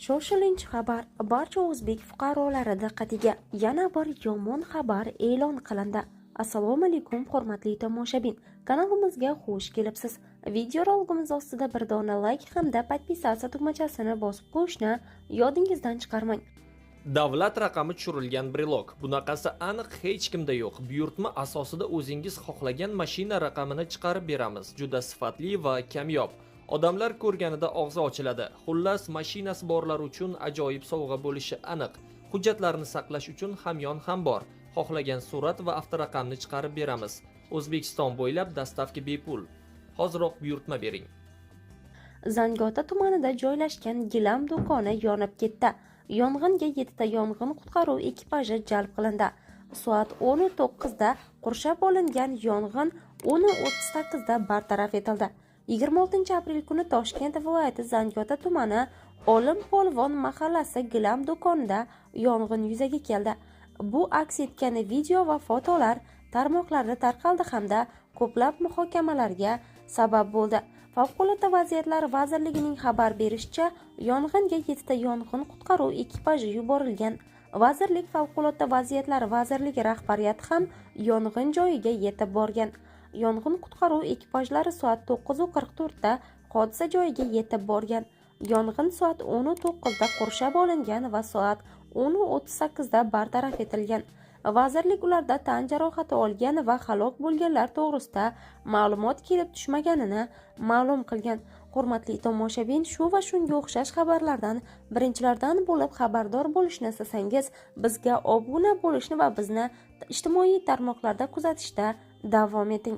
Shoshilinch xabar barcha o'zbek fuqarolari diqqatiga. Yana bir yomon xabar e'lon qilindi. Assalomu alaykum hurmatli tomoshabin. Kanalimizga xush kelibsiz. Videoroligimiz ostida bir dona like hamda podpisatsiya tugmachasini bosib qo'yishni yodingizdan chiqarmang. Davlat raqami tushirilgan brelok. Bunaqasi aniq hech kimda yo'q. Buyurtma asosida o'zingiz xohlagan mashina raqamini chiqarib beramiz. Juda sifatli va kamyob. Odamlar ko'rganida og'zi ochiladi. Xullas, mashinasi borlar uchun ajoyib sovg'a bo'lishi aniq. Hujjatlarni saqlash uchun hamyon ham bor. Xohlagan surat va avtoraqamni chiqarib beramiz. O'zbekiston bo'ylab dastavka bepul. Hoziroq buyurtma bering. Zangiota tumanida joylashgan gilam do'koni yonib ketdi. Yong'inga 7 ta yong'in qutqaruv ekipaji jalb qilindi. Soat 10:09 da qurshab olingan yong'in 10:38 da bartaraf etildi. 26 aprel kuni Toshkent viloyati Zangiota tumani Olim Polvon mahallasi gilam do'konida yong'in yuzaga keldi. Bu aks etgan video va fotolar tarmoqlarda tarqaldi hamda ko'plab muhokamalarga sabab bo'ldi. Favqulodda vaziyatlar vazirligining xabar berishicha, yong'inga 7 ta yong'in qutqaruv ekipaji yuborilgan. Vazirlik Favqulodda vaziyatlar vazirligi rahbariyati ham yong'in joyiga yetib borgan. Yong'in qutqaruv ekipajlari soat 9:44 da hodisa joyiga yetib borgan. Yong'in soat 10:09 da qurshab olingan va soat 10:38 da bartaraf etilgan. Vazirlik ularda tan jarohati olgan va halok bo'lganlar to'g'risida ma'lumot kelib tushmaganini ma'lum qilgan. Hurmatli tomoshabin, shu va shunga o'xshash xabarlardan birinchilardan bo'lib xabardor bo'lishni istasangiz, bizga obuna bo'lishni va bizni ijtimoiy tarmoqlarda kuzatishda davom eting.